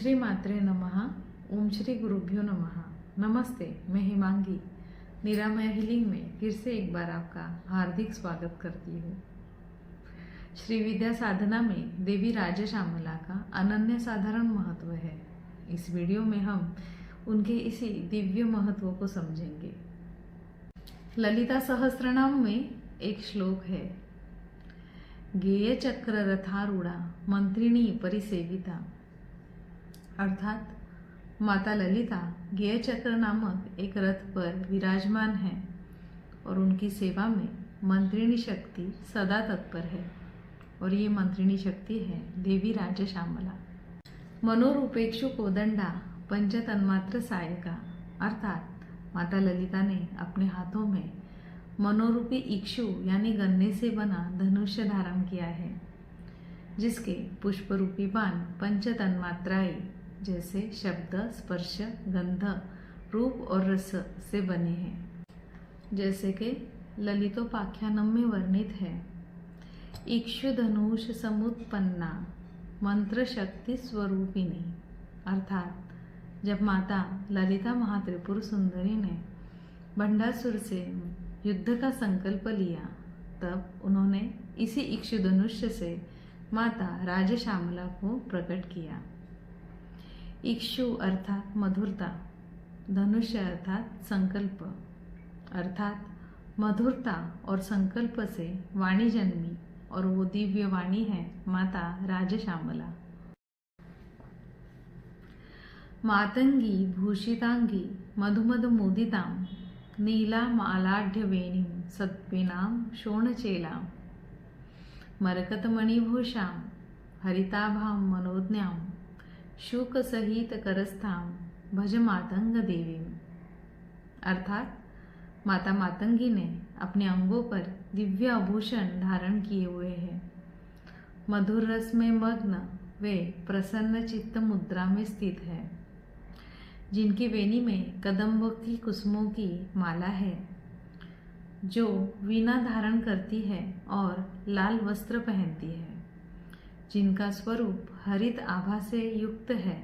श्री मात्रे नमः। ओम श्री गुरुभ्यो नमः। नमस्ते, मैं हिमांगी निरामय हीलिंग में फिर से एक बार आपका हार्दिक स्वागत करती हूँ। श्री विद्या साधना में देवी राजश्यामला का अनन्य साधारण महत्व है। इस वीडियो में हम उनके इसी दिव्य महत्व को समझेंगे। ललिता सहस्त्रनाम में एक श्लोक है, गेय चक्र रथारूढ़ा मंत्रिणी परिसेविता। अर्थात माता ललिता गेय चक्र नामक एक रथ पर विराजमान है और उनकी सेवा में मंत्रिणी शक्ति सदा तत्पर है। और ये मंत्रिणी शक्ति है देवी राजश्यामला। मनोरूपेक्षु कोदंडा पंच तन्मात्र सायका। अर्थात माता ललिता ने अपने हाथों में मनोरूपी इक्षु यानी गन्ने से बना धनुष्य धारण किया है, जिसके पुष्परूपी बाण पंच तन्मात्राएं जैसे शब्द, स्पर्श, गंध, रूप और रस से बने हैं। जैसे कि ललितोपाख्यानम में वर्णित है, इक्षु धनुष समुत्पन्ना मंत्र शक्ति स्वरूपिणी। अर्थात जब माता ललिता महात्रिपुर सुंदरी ने भंडासुर से युद्ध का संकल्प लिया, तब उन्होंने इसी इक्षु धनुष्य से माता राजश्यामला को प्रकट किया। इक्षु अर्थात मधुरता, धनुष्य अर्थात संकल्प। अर्थात मधुरता और संकल्प से वाणी जन्मी और वो दिव्य वाणी है माता राजश्यामला। मातंगी भूषितांगी मधुमद मुदितां नीला मालाढ्य वेणीं सत्पिनां शोणचेलां मरकतमणिभूषां हरिताभां मनोज्ञां शुक सहित करस्थां भज मातंग देवीं। अर्थात माता मातंगी ने अपने अंगों पर दिव्य आभूषण धारण किए हुए हैं। मधुर रस में मग्न वे प्रसन्न चित्त मुद्रा में स्थित है, जिनकी वेणी में कदम्ब की कुसुमों की माला है, जो वीणा धारण करती है और लाल वस्त्र पहनती है, जिनका स्वरूप हरित आभा से युक्त है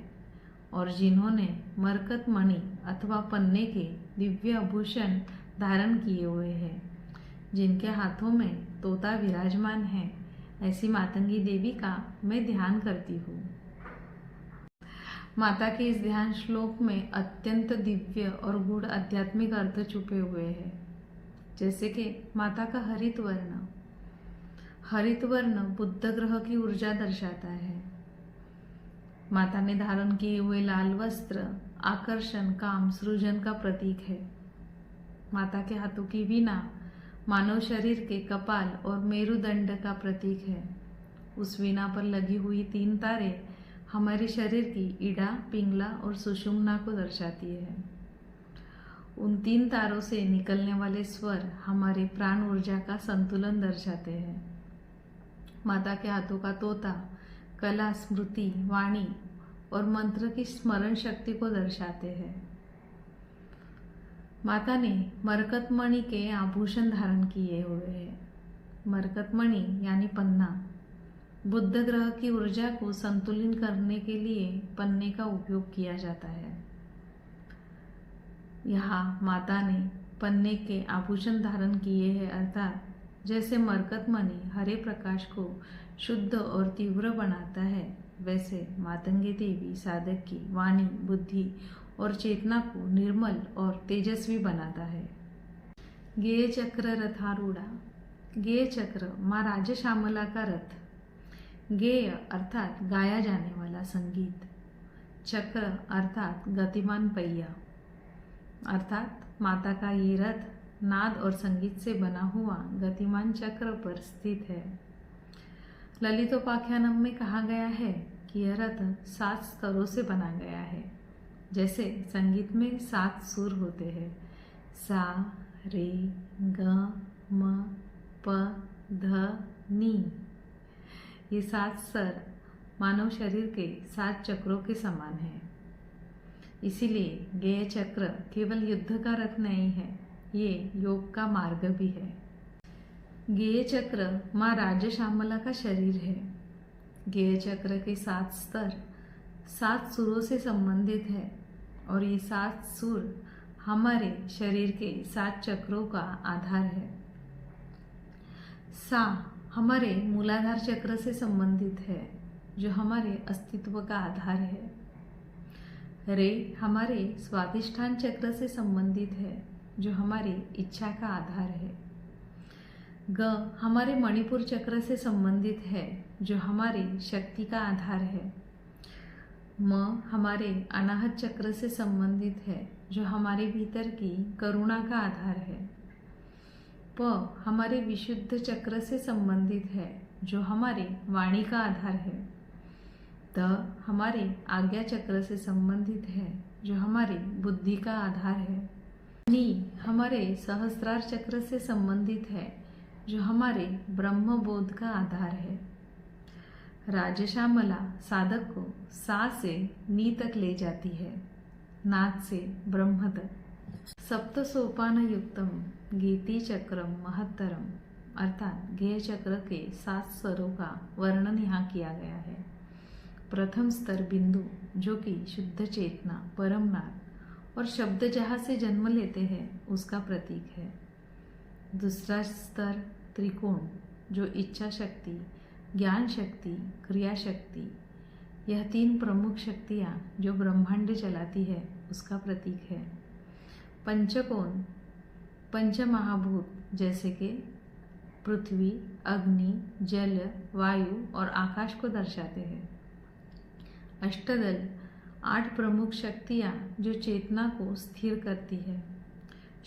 और जिन्होंने मरकत मणि अथवा पन्ने के दिव्य आभूषण धारण किए हुए हैं, जिनके हाथों में तोता विराजमान है, ऐसी मातंगी देवी का मैं ध्यान करती हूँ। माता के इस ध्यान श्लोक में अत्यंत दिव्य और गूढ़ आध्यात्मिक अर्थ छुपे हुए हैं। जैसे कि माता का हरित वर्ण बुध ग्रह की ऊर्जा दर्शाता है। माता ने धारण किए हुए लाल वस्त्र आकर्षण, काम, सृजन का प्रतीक है। माता के हाथों की वीणा मानव शरीर के कपाल और मेरुदंड का प्रतीक है। उस वीणा पर लगी हुई 3 तारे हमारे शरीर की इड़ा, पिंगला और सुषुम्ना को दर्शाती है। उन 3 तारों से निकलने वाले स्वर हमारी प्राण ऊर्जा का संतुलन दर्शाते हैं। माता के हाथों का तोता कला, स्मृति, वाणी और मंत्र की स्मरण शक्ति को दर्शाते हैं। माता ने मरकतमणि के आभूषण धारण किए हुए हैं। मरकतमणि यानी पन्ना बुध ग्रह की ऊर्जा को संतुलित करने के लिए पन्ने का उपयोग किया जाता है। यहाँ माता ने पन्ने के आभूषण धारण किए हैं, अर्थात जैसे मरकतमणि हरे प्रकाश को शुद्ध और तीव्र बनाता है, वैसे मातंगी देवी साधक की वाणी, बुद्धि और चेतना को निर्मल और तेजस्वी बनाता है। गेय चक्र रथारूढ़ा। गेय चक्र माँ राजश्यामला का रथ। गेय अर्थात गाया जाने वाला संगीत। चक्र अर्थात गतिमान पहिया। अर्थात माता का ये रथ नाद और संगीत से बना हुआ गतिमान चक्र पर स्थित है। ललितोपाख्यानम में कहा गया है कि यह रथ 7 स्तरों से बना गया है। जैसे संगीत में 7 सुर होते हैं, सा, रे, ग, म, प, ध, नी। ये 7 स्तर मानव शरीर के 7 चक्रों के समान है। इसीलिए गेय चक्र केवल युद्ध का रथ नहीं है, ये योग का मार्ग भी है। गेय चक्र माँ राजश्यामला का शरीर है। गेय चक्र के 7 स्तर 7 सुरों से संबंधित है और ये 7 सुर हमारे शरीर के 7 चक्रों का आधार है। सा हमारे मूलाधार चक्र से संबंधित है जो हमारे अस्तित्व का आधार है। रे हमारे स्वादिष्ठान चक्र से संबंधित है जो हमारी इच्छा का आधार है। ग हमारे मणिपुर चक्र से संबंधित है जो हमारी शक्ति का आधार है। म हमारे अनाहत चक्र से संबंधित है जो हमारे भीतर की करुणा का आधार है। प हमारे विशुद्ध चक्र से संबंधित है जो हमारे वाणी का आधार है। त हमारे आज्ञा चक्र से संबंधित है जो हमारी बुद्धि का आधार है। नी हमारे सहस्त्रार चक्र से संबंधित है जो हमारे ब्रह्म बोध का आधार है। राजश्यामला साधक को सा से नी तक ले जाती है, नाद से ब्रह्म तक। सप्त सोपान युक्तम गीति चक्रम महत्तरम अर्थात गेय चक्र के 7 स्तरों का वर्णन यहाँ किया गया है। प्रथम स्तर बिंदु जो कि शुद्ध चेतना परमनाद और शब्द जहाँ से जन्म लेते हैं उसका प्रतीक है। दूसरा स्तर त्रिकोण जो इच्छा शक्ति, ज्ञान शक्ति, क्रिया शक्ति, यह 3 प्रमुख शक्तियाँ जो ब्रह्मांड चलाती है उसका प्रतीक है। पंचकोण पंच महाभूत जैसे कि पृथ्वी, अग्नि, जल, वायु और आकाश को दर्शाते हैं। अष्टदल 8 प्रमुख शक्तियाँ जो चेतना को स्थिर करती है।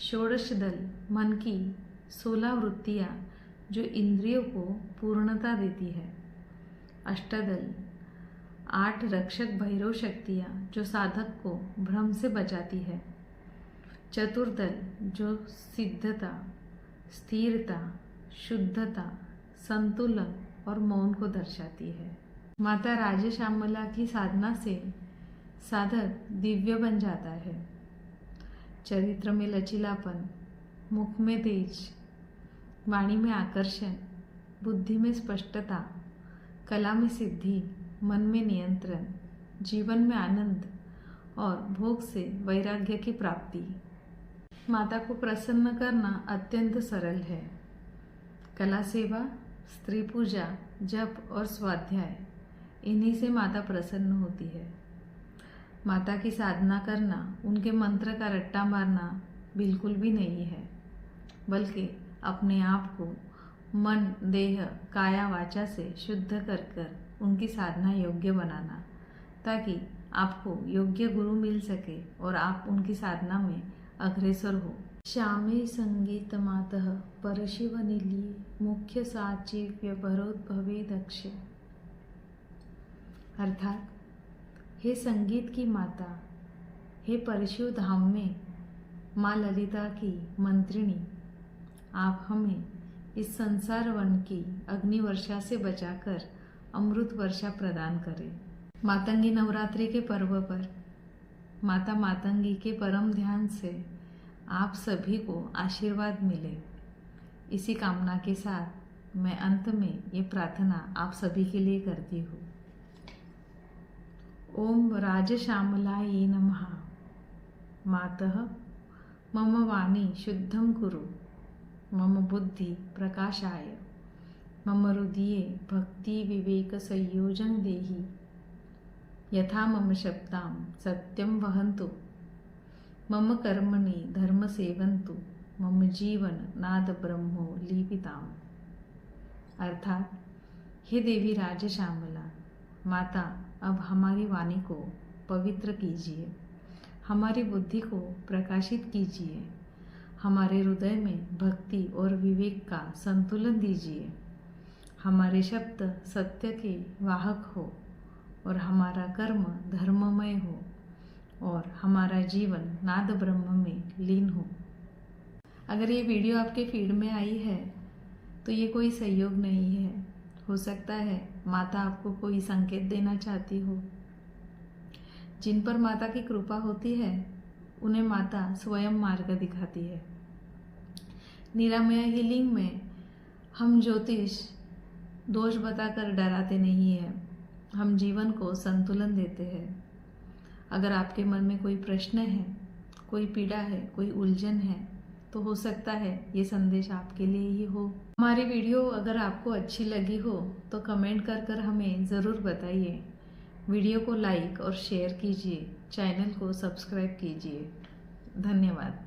षोडश दल मन की 16 वृत्तियाँ जो इंद्रियों को पूर्णता देती है। अष्टदल 8 रक्षक भैरव शक्तियाँ जो साधक को भ्रम से बचाती है। चतुर्दल जो सिद्धता, स्थिरता, शुद्धता, संतुलन और मौन को दर्शाती है। माता राजश्यामला की साधना से साधक दिव्य बन जाता है। चरित्र में लचीलापन, मुख में तेज, वाणी में आकर्षण, बुद्धि में स्पष्टता, कला में सिद्धि, मन में नियंत्रण, जीवन में आनंद और भोग से वैराग्य की प्राप्ति। माता को प्रसन्न करना अत्यंत सरल है। कला सेवा, स्त्री पूजा, जप और स्वाध्याय, इन्हीं से माता प्रसन्न होती है। माता की साधना करना उनके मंत्र का रट्टा मारना बिल्कुल भी नहीं है, बल्कि अपने आप को मन, देह, काया, वाचा से शुद्ध कर कर उनकी साधना योग्य बनाना, ताकि आपको योग्य गुरु मिल सके और आप उनकी साधना में अग्रसर हो। श्यामे संगीत मातः परशिव नीली मुख्य साचिव्य भरोद्भवे दक्ष। अर्थात हे संगीत की माता, हे परशु धाम में माँ ललिता की मंत्रिणी, आप हमें इस संसार वन की अग्निवर्षा से बचाकर अमृत वर्षा प्रदान करें। मातंगी नवरात्रि के पर्व पर माता मातंगी के परम ध्यान से आप सभी को आशीर्वाद मिले, इसी कामना के साथ मैं अंत में ये प्रार्थना आप सभी के लिए करती हूँ। ओम राजश्यामलायै नमः। मातः मम वाणी शुद्धं कुरु, मम बुद्धि प्रकाशाय, मम हृदये भक्ति विवेक संयोजं देहि, यथा मम शब्दां सत्यं वहन्तु, मम कर्मणि धर्म सेवन्तु, मम जीवन नाद ब्रह्मो लीपिताम। अर्थात हे देवी राजश्यामला माता, अब हमारी वाणी को पवित्र कीजिए, हमारी बुद्धि को प्रकाशित कीजिए, हमारे हृदय में भक्ति और विवेक का संतुलन दीजिए, हमारे शब्द सत्य के वाहक हो और हमारा कर्म धर्ममय हो और हमारा जीवन नाद ब्रह्म में लीन हो। अगर ये वीडियो आपके फीड में आई है तो ये कोई संयोग नहीं है। हो सकता है माता आपको कोई संकेत देना चाहती हो। जिन पर माता की कृपा होती है उन्हें माता स्वयं मार्ग दिखाती है। निरामया हीलिंग में हम ज्योतिष दोष बताकर डराते नहीं हैं, हम जीवन को संतुलन देते हैं। अगर आपके मन में कोई प्रश्न है, कोई पीड़ा है, कोई उलझन है, तो हो सकता है ये संदेश आपके लिए ही हो। हमारी वीडियो अगर आपको अच्छी लगी हो तो कमेंट कर हमें ज़रूर बताइए। वीडियो को लाइक और शेयर कीजिए, चैनल को सब्सक्राइब कीजिए। धन्यवाद।